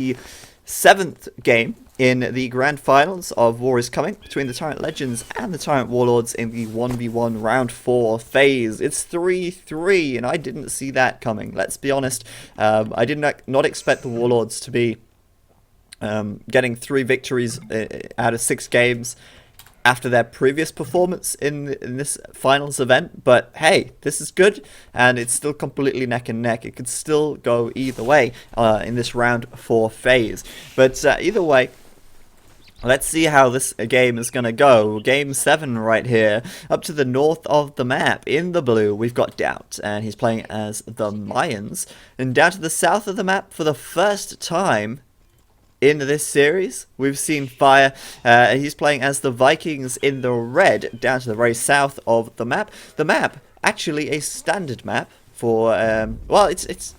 the 7th game in the grand finals of War is Coming between the Tyrant Legends and the Tyrant Warlords in the 1v1 round 4 phase. It's 3-3 and I didn't see that coming, let's be honest. I did not expect the Warlords to be getting 3 victories out of 6 games after their previous performance in this finals event, but hey, this is good, and it's still completely neck and neck. It could still go either way in this round 4 phase, but either way, let's see how this game is going to go. Game 7 right here, up to the north of the map. In the blue, we've got Doubt, and he's playing as the Mayans, and down to the south of the map for the first time in this series, we've seen Fire. He's playing as the Vikings in the red, down to the very south of the map. The map, actually a standard map for, well, it's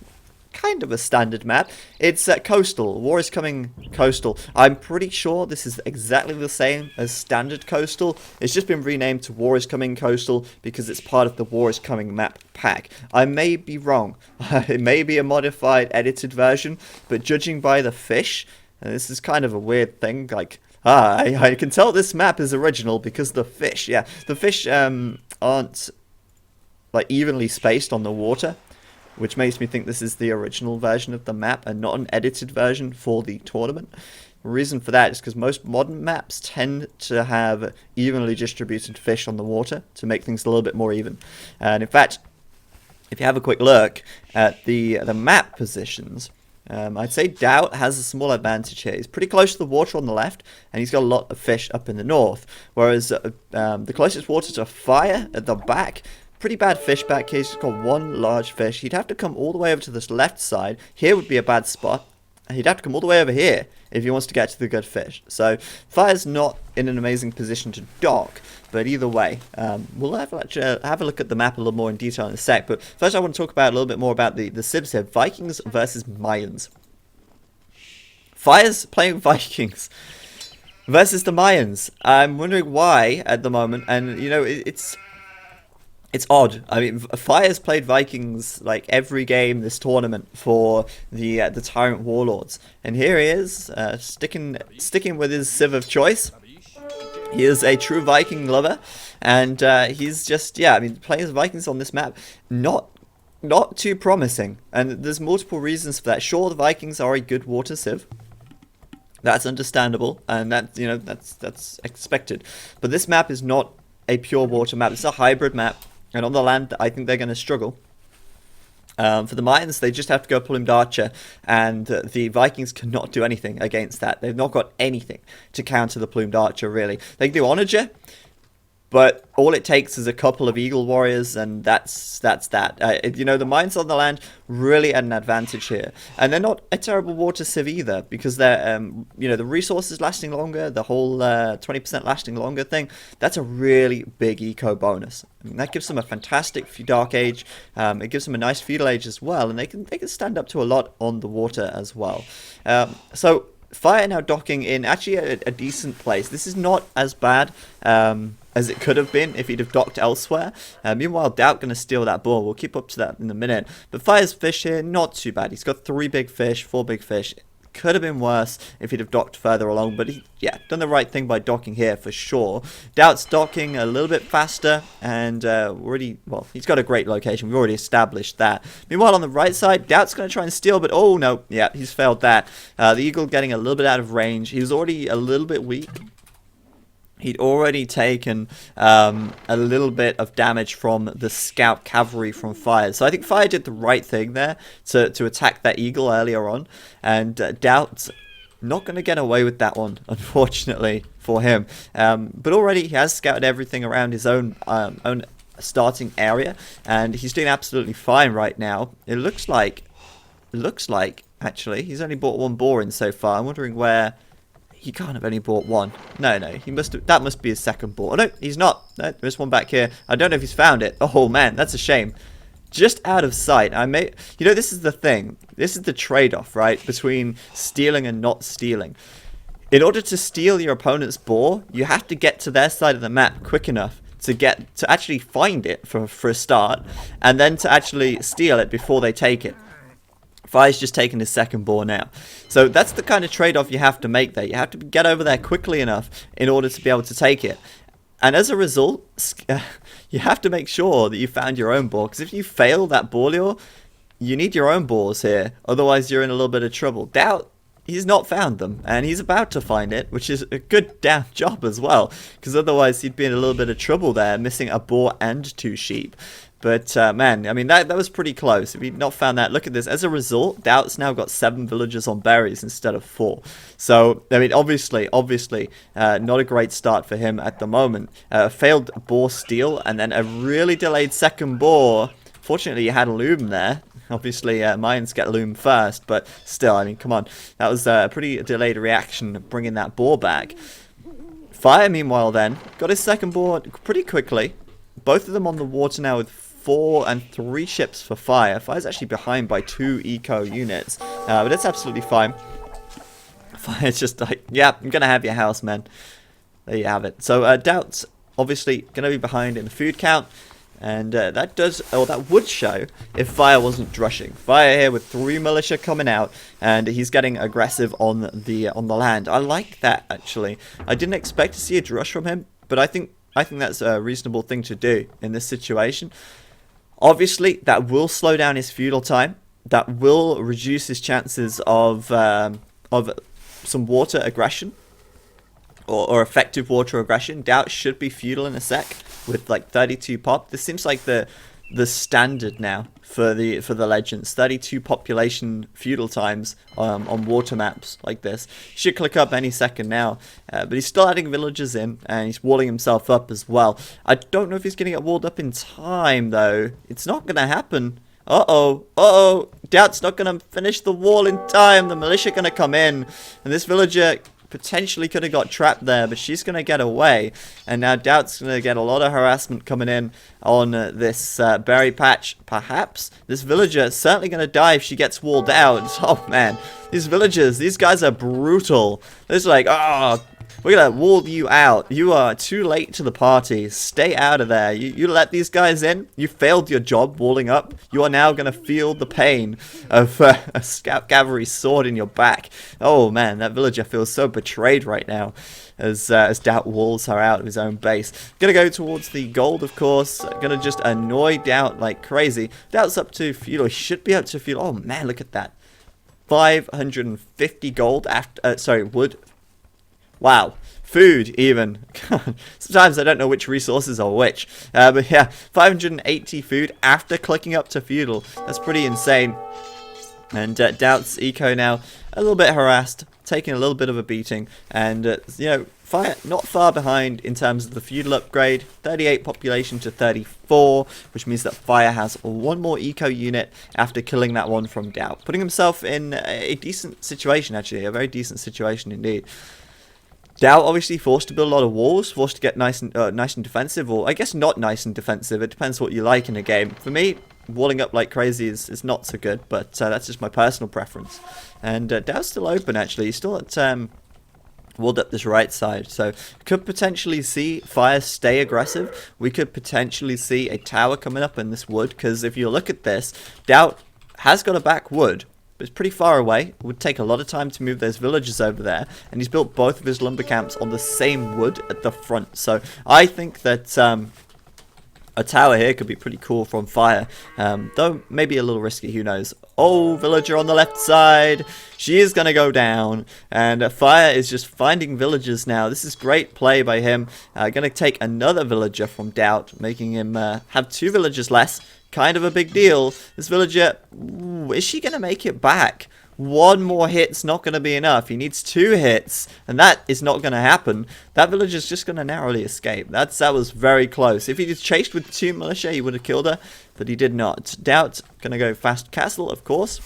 kind of a standard map. It's coastal. War is Coming coastal. I'm pretty sure this is exactly the same as standard coastal. It's just been renamed to War is Coming coastal because it's part of the War is Coming map pack. I may be wrong. It may be a modified, edited version, but judging by the fish, and this is kind of a weird thing, like, I can tell this map is original because the fish, the fish aren't, like, evenly spaced on the water, which makes me think this is the original version of the map and not an edited version for the tournament. The reason for that is because most modern maps tend to have evenly distributed fish on the water to make things a little bit more even. And in fact, if you have a quick look at the map positions, I'd say Doubt has a small advantage here. He's pretty close to the water on the left, and he's got a lot of fish up in the north. Whereas the closest water to Fire at the back, pretty bad fish back here. He's got one large fish. He'd have to come all the way over to this left side. Here would be a bad spot. He'd have to come all the way over here if he wants to get to the good fish. So Fire's not in an amazing position to dock, but either way, we'll have a look at the map a little more in detail in a sec. But first I want to talk about a little bit more about the Sibs here. Vikings versus Mayans. Fire's playing Vikings versus the Mayans. I'm wondering why at the moment, and you know, it's odd. I mean, Fire's played Vikings like every game this tournament for the Tyrant Warlords, and here he is, sticking with his civ of choice. He is a true Viking lover, and he's just, I mean, playing as Vikings on this map, not too promising, and there's multiple reasons for that. Sure, the Vikings are a good water civ. That's understandable, and that's expected. But this map is not a pure water map. It's a hybrid map. And on the land, I think they're going to struggle. For the Mayans, they just have to go Plumed Archer, and the Vikings cannot do anything against that. They've not got anything to counter the Plumed Archer, really. They can do Onager, but all it takes is a couple of Eagle Warriors, and that's that. You know, the Mayans on the land really at an advantage here. And they're not a terrible water civ either, because they're, you know, the resources lasting longer, the whole 20% lasting longer thing, that's a really big eco bonus. I mean, that gives them a fantastic Dark Age. It gives them a nice Feudal Age as well, and they can stand up to a lot on the water as well. So Fire now docking in actually a decent place. This is not as bad as it could have been if he'd have docked elsewhere. Meanwhile, Doubt going to steal that ball. We'll keep up to that in a minute. But Fire's fish here, not too bad. He's got 3 big fish, 4 big fish. Could have been worse if he'd have docked further along, but he, done the right thing by docking here for sure. Doubt's docking a little bit faster, and he's got a great location. We've already established that. Meanwhile, on the right side, Doubt's going to try and steal, but oh no, he's failed that. The Eagle getting a little bit out of range. He was already a little bit weak. He'd already taken a little bit of damage from the Scout Cavalry from Fire. So I think Fire did the right thing there to attack that Eagle earlier on. And Doubt's not going to get away with that one, unfortunately, for him. But already he has scouted everything around his own starting area. And he's doing absolutely fine right now. It looks like, actually, he's only bought 1 boar in so far. I'm wondering where... He can't have only bought 1. No, he must have, that must be his second boar. Oh, no, he's not. No, there's one back here. I don't know if he's found it. Oh, man, that's a shame. Just out of sight. You know, this is the thing. This is the trade-off, right, between stealing and not stealing. In order to steal your opponent's boar, you have to get to their side of the map quick enough to actually find it for a start, and then to actually steal it before they take it. Fire's just taking his second boar now. So that's the kind of trade-off you have to make there. You have to get over there quickly enough in order to be able to take it. And as a result, you have to make sure that you found your own boar. Because if you fail that boar lure, you need your own boars here. Otherwise, you're in a little bit of trouble. Doubt, he's not found them. And he's about to find it, which is a good damn job as well. Because otherwise, he'd be in a little bit of trouble there, missing a boar and 2 sheep. But, man, I mean, that was pretty close. If you'd not found that, look at this. As a result, Doubt's now got 7 villagers on berries instead of 4. So, I mean, obviously, not a great start for him at the moment. Failed boar steal, and then a really delayed second boar. Fortunately, you had a loom there. Obviously, mines get loom first, but still, I mean, come on. That was a pretty delayed reaction, bringing that boar back. Fire, meanwhile, then, got his second boar pretty quickly. Both of them on the water now with 4 and 3 ships for Fire. Fire's actually behind by 2 eco units, but that's absolutely fine. Fire's just like, yeah, I'm going to have your house, man. There you have it. So, Doubt's obviously going to be behind in the food count, and that would show if Fire wasn't drushing. Fire here with 3 militia coming out, and he's getting aggressive on the land. I like that, actually. I didn't expect to see a drush from him, but I think that's a reasonable thing to do in this situation. Obviously, that will slow down his feudal time. That will reduce his chances of some water aggression or effective water aggression. Doubt should be feudal in a sec with like 32 pop. This seems like the standard now for the legends. 32 population feudal times on water maps like this. Should click up any second now, but he's still adding villagers in, and he's walling himself up as well. I don't know if he's going to get walled up in time though. It's not going to happen. Doubt's not going to finish the wall in time. The militia going to come in, and this villager potentially could have got trapped there, but she's going to get away. And now Doubt's going to get a lot of harassment coming in on this berry patch, perhaps. This villager is certainly going to die if she gets walled out. Oh, man. These villagers, these guys are brutal. They're just like, oh, we're going to wall you out. You are too late to the party. Stay out of there. You let these guys in. You failed your job walling up. You are now going to feel the pain of a scout cavalry sword in your back. Oh, man, that villager feels so betrayed right now as Doubt walls her out of his own base. Going to go towards the gold, of course. Going to just annoy Doubt like crazy. Doubt's up to feudal. He should be up to feudal. Oh, man, look at that. 550 gold after, wood. Wow. Food, even. Sometimes I don't know which resources are which. But yeah, 580 food after clicking up to feudal. That's pretty insane. And Doubt's eco now a little bit harassed, taking a little bit of a beating. And, you know, Fire not far behind in terms of the feudal upgrade. 38 population to 34, which means that Fire has 1 more eco unit after killing that one from Doubt. Putting himself in a decent situation, actually. A very decent situation indeed. Doubt obviously forced to build a lot of walls, forced to get nice and defensive, or I guess not nice and defensive. It depends what you like in a game. For me, walling up like crazy is not so good, but that's just my personal preference. And Doubt's still open, actually. He's still at walled up this right side, so could potentially see Fire stay aggressive. We could potentially see a tower coming up in this wood, because if you look at this, Doubt has got a back wood. It's pretty far away. It would take a lot of time to move those villagers over there, and he's built both of his lumber camps on the same wood at the front. So I think that a tower here could be pretty cool from Fire, though maybe a little risky, who knows. Oh, villager on the left side, she is going to go down, and Fire is just finding villagers now. This is great play by him. Going to take another villager from Doubt, making him have 2 villagers less. Kind of a big deal. This villager, is she going to make it back? 1 more hit's not going to be enough. He needs 2 hits, and that is not going to happen. That villager's just going to narrowly escape. That was very close. If he just chased with 2 militia, he would have killed her, but he did not. Doubt going to go fast castle, of course.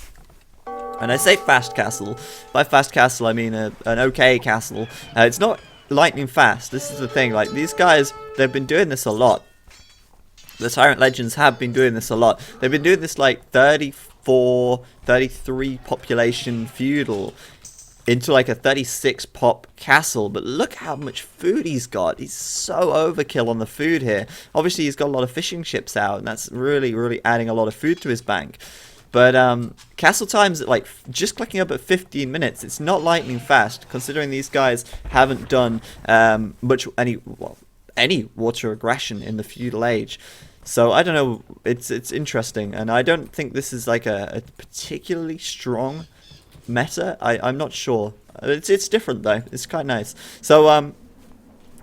And I say fast castle. By fast castle, I mean an okay castle. It's not lightning fast. This is the thing. Like, these guys, they've been doing this a lot. The Tyrant Legends have been doing this a lot. They've been doing this like 34, 33 population feudal into like a 36 pop castle. But look how much food he's got. He's so overkill on the food here. Obviously, he's got a lot of fishing ships out, and that's really, really adding a lot of food to his bank. But castle times at like just clicking up at 15 minutes. It's not lightning fast, considering these guys haven't done any water aggression in the feudal age. So I don't know. It's interesting, and I don't think this is like a particularly strong meta. I'm not sure. It's different though. It's quite nice. So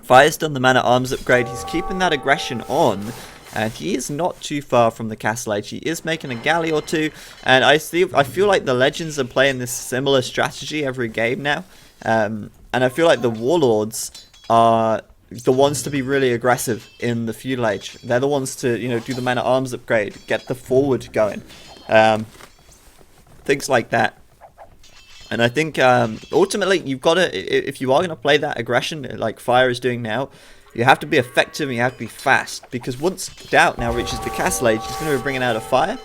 Fire's done the man-at-arms upgrade. He's keeping that aggression on. And he is not too far from the castle age. He is making a galley or two. And I feel like the legends are playing this similar strategy every game now. And I feel like the warlords are the ones to be really aggressive in the feudal age. They're the ones to, you know, do the man-at-arms upgrade, get the forward going. Things like that. And I think ultimately you've got to, if you are going to play that aggression like Fire is doing now, you have to be effective and you have to be fast, because once Doubt now reaches the castle age, he's going to be bringing out a fire,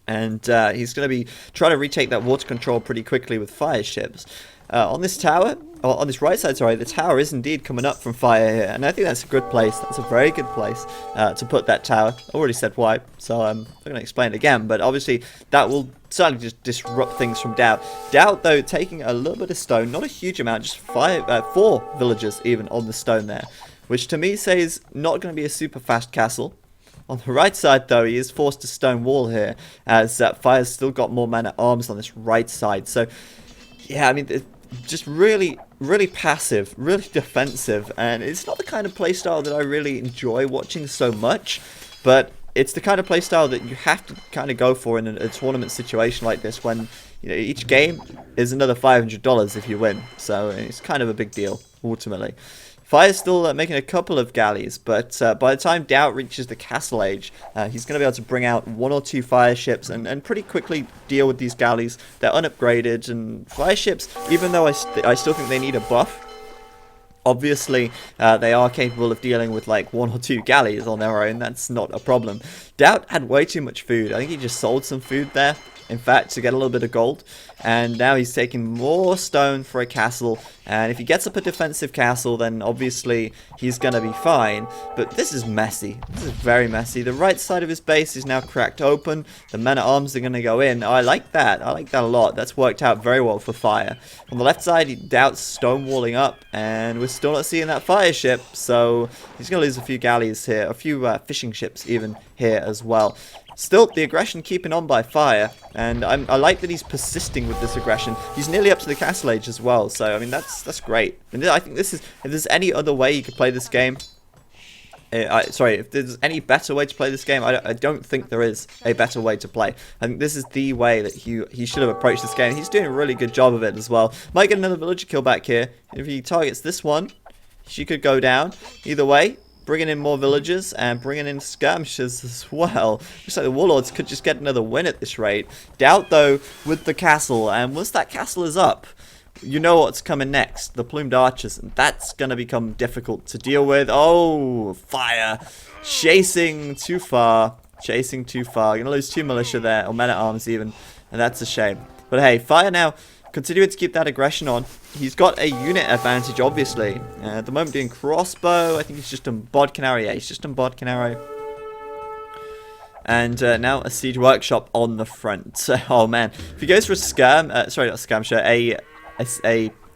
and he's going to be trying to retake that water control pretty quickly with fire ships. On this tower, or on this right side, sorry, the tower is indeed coming up from Fire here, and I think that's a good place. That's a very good place to put that tower. I already said why, so I'm not going to explain it again, but obviously that will certainly just disrupt things from Doubt. Doubt, though, taking a little bit of stone, not a huge amount, just 4 villagers even on the stone there, which to me says not going to be a super fast castle. On the right side, though, he is forced to stone wall here, as Fire's still got more man-at-arms on this right side. So, yeah, I mean, just really passive, really defensive, and it's not the kind of playstyle that I really enjoy watching so much, but it's the kind of playstyle that you have to kind of go for in a tournament situation like this, when, you know, each game is another $500 if you win, so it's kind of a big deal ultimately. Fire's still making a couple of galleys, but by the time Doubt reaches the castle age, he's going to be able to bring out 1 or 2 fire ships and pretty quickly deal with these galleys. They're unupgraded, and fire ships, even though I still think they need a buff, obviously they are capable of dealing with like 1 or 2 galleys on their own. That's not a problem. Doubt had way too much food. I think he just sold some food there, in fact, to get a little bit of gold, and now he's taking more stone for a castle, and if he gets up a defensive castle, then obviously he's gonna be fine. But this is messy. This is very messy. The right side of his base is now cracked open. The men-at-arms are gonna go in. I like that. I like that a lot. That's worked out very well for Fire. On the left side, he Doubt's stonewalling up, and we're still not seeing that fire ship, so he's gonna lose a few galleys here, a few fishing ships even here as well. Still, the aggression keeping on by Fire, and I like that he's persisting with this aggression. He's nearly up to the castle age as well, so I mean that's great. And I think this is, if there's any other way you could play this game, if there's any better way to play this game, I don't think there is a better way to play. I think this is the way that he should have approached this game. He's doing a really good job of it as well. Might get another villager kill back here. If he targets this one, she could go down. Either way, bringing in more villagers and bringing in skirmishers as well. Looks like the Warlords could just get another win at this rate. Doubt, though, with the castle, and once that castle is up, you know what's coming next. The plumed archers, and that's going to become difficult to deal with. Oh, Fire. Chasing too far. Chasing too far. Going to lose 2 militia there, or men-at-arms even, and that's a shame. But hey, Fire now continuing to keep that aggression on. He's got a unit advantage, obviously. At the moment doing crossbow. I think he's just on Bodkin arrow. Yeah, he's just on Bodkin arrow. And now a siege workshop on the front. Oh man, if he goes for a sorry, not skirmisher, a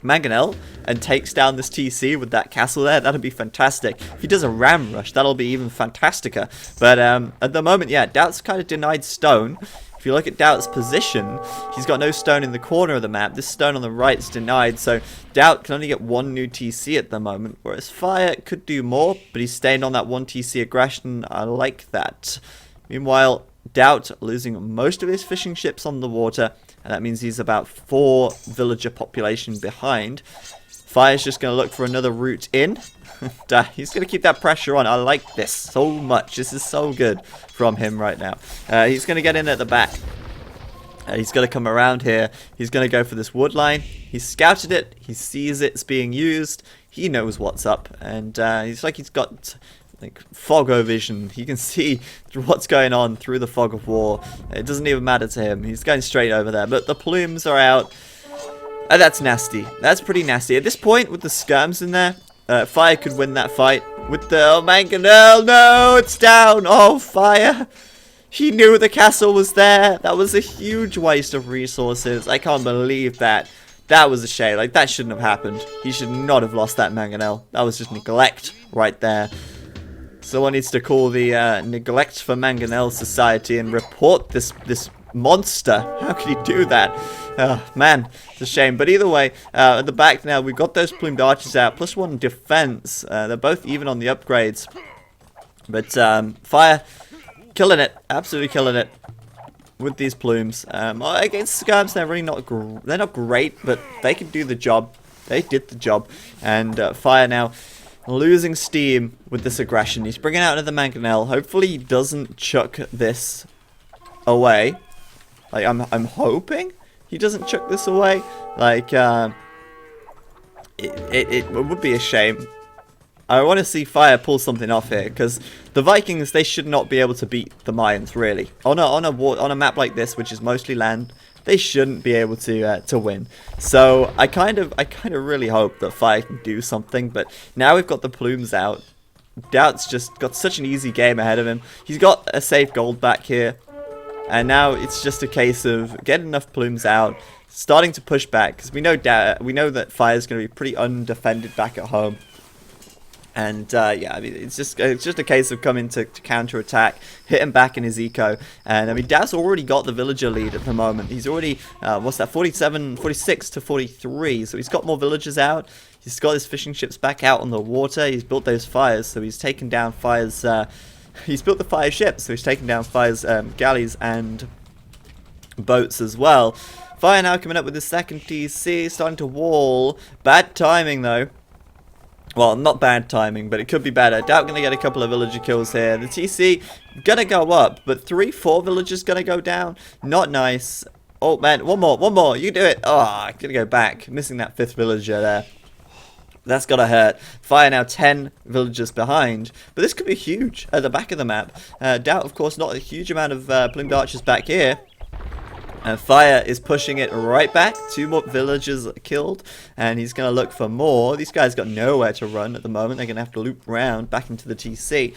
mangonel, and takes down this TC with that castle there, that'd be fantastic. If he does a ram rush, that'll be even fantastica. But at the moment, yeah, Doubt's kind of denied stone. If you look at Doubt's position, he's got no stone in the corner of the map. This stone on the right is denied, so Doubt can only get 1 new TC at the moment, whereas Fire could do more, but he's staying on that 1 TC aggression. I like that. Meanwhile, Doubt losing most of his fishing ships on the water, and that means he's about 4 villager population behind. Fire's just going to look for another route in. He's going to keep that pressure on. I like this so much. This is so good from him right now. He's going to get in at the back. He's going to come around here. He's going to go for this wood line. He's scouted it. He sees it's being used. He knows what's up. And he's got like fog-o-vision. He can see what's going on through the fog of war. It doesn't even matter to him. He's going straight over there. But the plumes are out. That's nasty. That's pretty nasty. At this point, with the skirms in there, Fire could win that fight with the mangonel. No, it's down. Oh, Fire. He knew the castle was there. That was a huge waste of resources. I can't believe that. That was a shame. Like, that shouldn't have happened. He should not have lost that mangonel. That was just neglect right there. Someone needs to call the Neglect for Mangonel Society and report this monster. How could he do that? Man, it's a shame. But either way, at the back now, we've got those plumed archers out. +1 defense. They're both even on the upgrades. But Fire, killing it. Absolutely killing it with these plumes. Against skirms, they're really they're not great, but they can do the job. They did the job. And Fire now losing steam with this aggression. He's bringing out another mangonel. Hopefully he doesn't chuck this away. Like, I'm hoping he doesn't chuck this away. Like, it would be a shame. I want to see Fire pull something off here, because the Vikings, they should not be able to beat the Mayans, really. On a map like this, which is mostly land, they shouldn't be able to win. So I kind of really hope that Fire can do something. But now we've got the plumes out. Doubt's just got such an easy game ahead of him. He's got a safe gold back here. And now it's just a case of getting enough plumes out, starting to push back, because we know that Fire's going to be pretty undefended back at home. And yeah, I mean, it's just a case of coming to counter attack, hit him back in his eco. And I mean, Doubt's already got the villager lead at the moment. He's already what's that, 46 to 43. So he's got more villagers out. He's got his fishing ships back out on the water. He's built those fires, so he's taken down Fire's. He's built the fire ships, so he's taken down Fire's galleys and boats as well. Fire now coming up with his second TC, starting to wall. Bad timing though. Well, not bad timing, but it could be better. Doubt gonna get a couple of villager kills here. The TC gonna go up, but 3-4 villagers gonna go down. Not nice. Oh man, one more. You do it. Oh, gonna go back. Missing that 5th villager there. That's gotta hurt. Fire now 10 villagers behind, but this could be huge at the back of the map. Doubt, of course, not a huge amount of plumed archers back here. And Fire is pushing it right back. 2 more villagers killed. And he's going to look for more. These guys got nowhere to run at the moment. They're going to have to loop around back into the TC.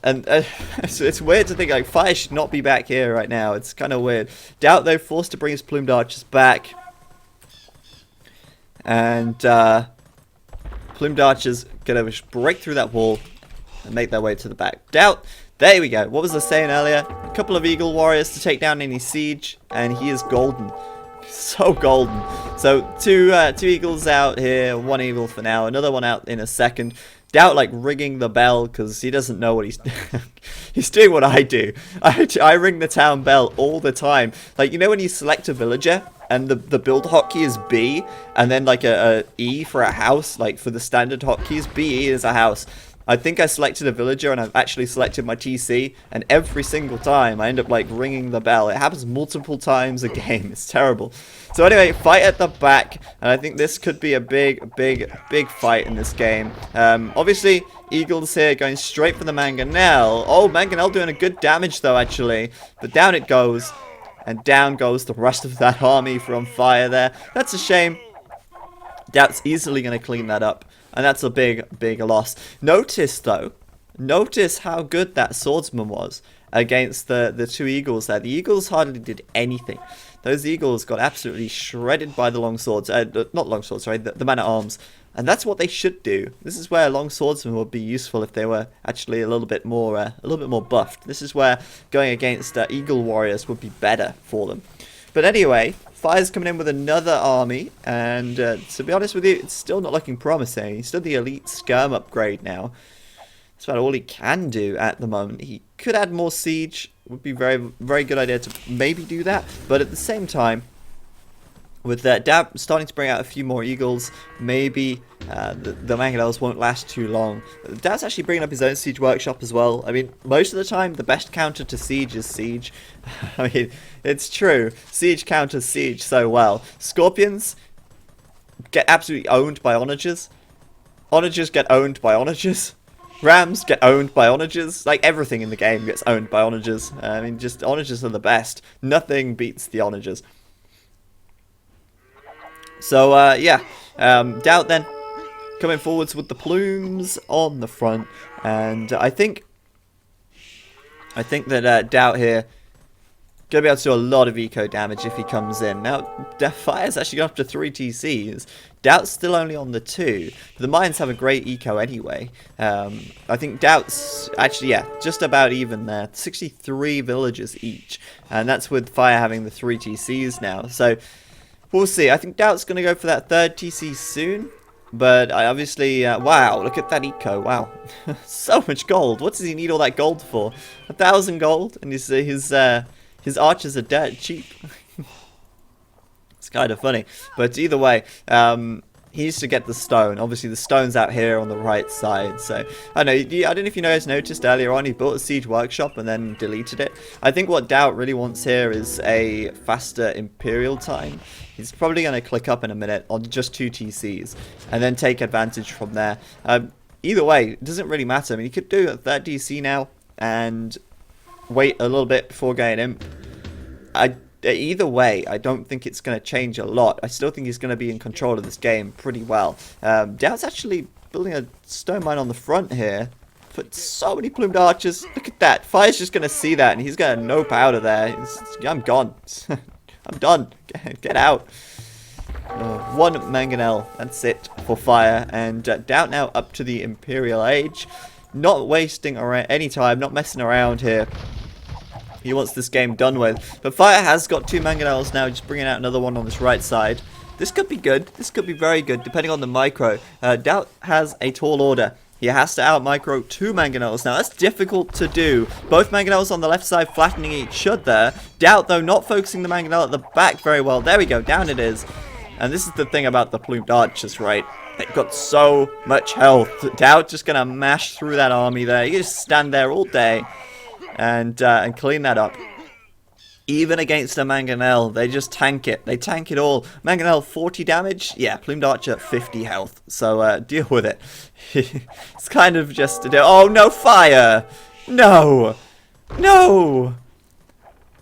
And it's weird to think, like, Fire should not be back here right now. It's kind of weird. Doubt, though, forced to bring his plumed archers back. And plumed archers going to break through that wall and make their way to the back. Doubt. There we go. What was I saying earlier? A couple of Eagle Warriors to take down any siege, and he is golden. So golden. So two Eagles out here, 1 Eagle for now, another one out in a second. Doubt like ringing the bell because he doesn't know what he's he's doing what I do. I ring the town bell all the time. Like, you know when you select a villager and the build hotkey is B, and then like a E for a house, like for the standard hotkeys, BE is a house. I think I selected a villager and I've actually selected my TC, and every single time I end up like ringing the bell. It happens multiple times a game. It's terrible. So anyway, fight at the back, and I think this could be a big fight in this game. Obviously, Eagles here going straight for the Mangonel. Oh, Mangonel doing a good damage though, actually. But down it goes, and down goes the rest of that army from Fire there. That's a shame. Doubt's easily going to clean that up. And that's a big loss. Notice, though, how good that swordsman was against the 2 Eagles there. The Eagles hardly did anything. Those Eagles got absolutely shredded by the long swords. Not long swords, sorry, the man-at-arms. And that's what they should do. This is where long swordsmen would be useful if they were actually a little bit more buffed. This is where going against Eagle Warriors would be better for them. But anyway, Fire's coming in with another army, and to be honest with you, it's still not looking promising. He's still the elite skirm upgrade now. That's about all he can do at the moment. He could add more siege. Would be very good idea to maybe do that. But at the same time, with Dab starting to bring out a few more Eagles, maybe the Mangonels won't last too long. Dab's actually bringing up his own siege workshop as well. I mean, most of the time, the best counter to siege is siege. I mean, it's true. Siege counters siege so well. Scorpions get absolutely owned by onagers. Onagers get owned by onagers. Rams get owned by onagers. Like, everything in the game gets owned by onagers. I mean, just onagers are the best. Nothing beats the onagers. So, yeah, Doubt then coming forwards with the plumes on the front, and I think I think that Doubt here going to be able to do a lot of eco damage if he comes in. Now, Fire's actually gone up to 3 TCs. Doubt's still only on the 2. The Mines have a great eco anyway. I think Doubt's actually, yeah, just about even there. 63 villages each. And that's with Fire having the 3 TCs now. So, we'll see. I think Doubt's going to go for that 3rd TC soon. But I obviously, wow, look at that eco, wow. So much gold. What does he need all that gold for? 1,000 gold? And his archers are dirt cheap. It's kind of funny. But either way, he needs to get the stone. Obviously, the stone's out here on the right side. So, I don't know. I don't know if you guys noticed earlier on, he built a siege workshop and then deleted it. I think what Doubt really wants here is a faster Imperial time. He's probably going to click up in a minute on just 2 TCs and then take advantage from there. Either way, it doesn't really matter. I mean, he could do a 3rd DC now and wait a little bit before going Imp. Either way, I don't think it's going to change a lot. I still think he's going to be in control of this game pretty well. Doubt's actually building a stone mine on the front here. But so many plumed archers. Look at that. Fire's just going to see that and he's going to nope out of there. I'm gone. I'm done. Get out. 1 mangonel. That's it for Fire. And Doubt now up to the Imperial Age. Not wasting any time. Not messing around here. He wants this game done with. But Fire has got 2 mangonels now. Just bringing out another one on this right side. This could be good. This could be very good, depending on the micro. Doubt has a tall order. He has to out-micro 2 mangonels. Now, that's difficult to do. Both mangonels on the left side flattening each other. Doubt, though, not focusing the mangonel at the back very well. There we go. Down it is. And this is the thing about the plumed archers, right? They've got so much health. Doubt just going to mash through that army there. You can just stand there all day and clean that up. Even against a Mangonel, they just tank it. They tank it all. Mangonel, 40 damage? Yeah, Plumed Archer, 50 health. So, deal with it. It's kind of just to do... Oh, no, Fire! No! No!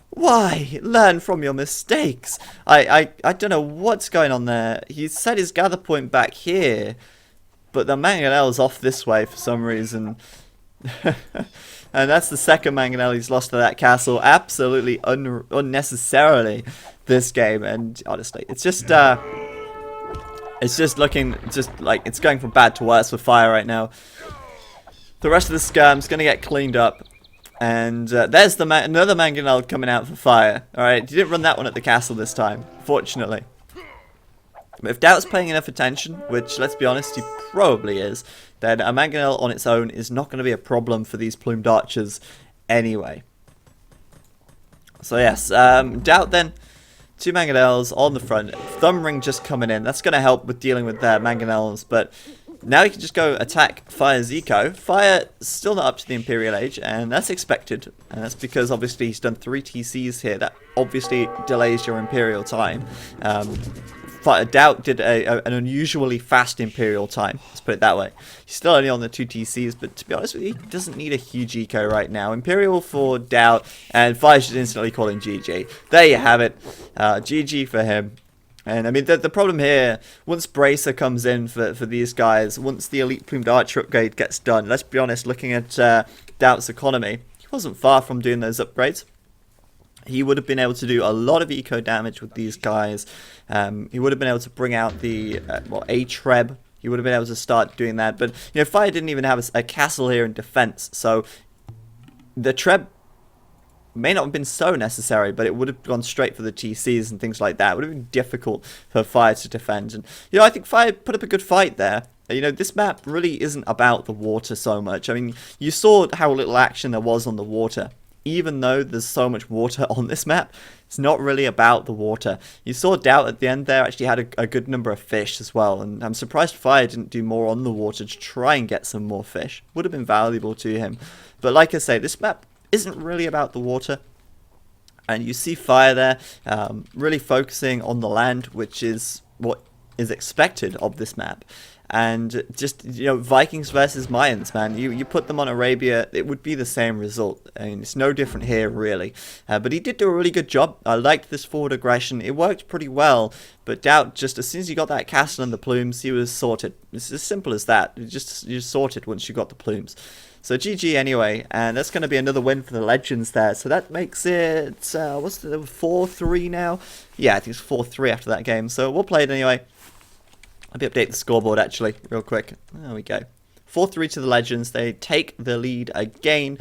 Why? Learn from your mistakes. I don't know what's going on there. He set his gather point back here, but the Mangonel's off this way for some reason. And that's the second mangonel he's lost to that castle. Absolutely unnecessarily this game. And honestly, it's just looking just like it's going from bad to worse with Fire right now. The rest of the skirm's going to get cleaned up. And there's the another mangonel coming out for Fire. Alright, he didn't run that one at the castle this time, fortunately. But if Doubt's paying enough attention, which, let's be honest, he probably is, then a mangonel on its own is not going to be a problem for these plumed archers anyway. So yes, Doubt then, 2 mangonels on the front, Thumb Ring just coming in. That's going to help with dealing with their mangonels, but now he can just go attack Fire's eco. Fire still not up to the Imperial Age, and that's expected. And that's because obviously he's done 3 TCs here. That obviously delays your Imperial time. Doubt did an unusually fast Imperial time. Let's put it that way. He's still only on the 2 TCs, but to be honest with you, he doesn't need a huge eco right now. Imperial for Doubt, and Fire should instantly call him GG. There you have it. GG for him. And I mean, the problem here, once Bracer comes in for these guys, once the Elite Plumed Archer upgrade gets done, let's be honest, looking at Doubt's economy, he wasn't far from doing those upgrades. He would have been able to do a lot of eco damage with these guys. He would have been able to bring out the, a Treb. He would have been able to start doing that. But, you know, Fire didn't even have a castle here in defense. So, the Treb may not have been so necessary, but it would have gone straight for the TCs and things like that. It would have been difficult for Fire to defend. And, you know, I think Fire put up a good fight there. You know, this map really isn't about the water so much. I mean, you saw how little action there was on the water. Even though there's so much water on this map, it's not really about the water. You saw Doubt at the end there actually had a good number of fish as well, and I'm surprised Fire didn't do more on the water to try and get some more fish. Would have been valuable to him. But like I say, this map isn't really about the water. And you see Fire there really focusing on the land, which is what is expected of this map. And just, you know, Vikings versus Mayans, man. You put them on Arabia, it would be the same result. I mean, it's no different here, really. But he did do a really good job. I liked this forward aggression. It worked pretty well. But Doubt, just as soon as you got that castle and the plumes, he was sorted. It's as simple as that. You're sorted once you got the plumes. So GG anyway, and that's going to be another win for the Legends there. So that makes it, what's the 4-3 now? Yeah, I think it's 4-3 after that game. So we'll play it anyway. Let me update the scoreboard actually, real quick. There we go. 4-3 to the Legends. They take the lead again.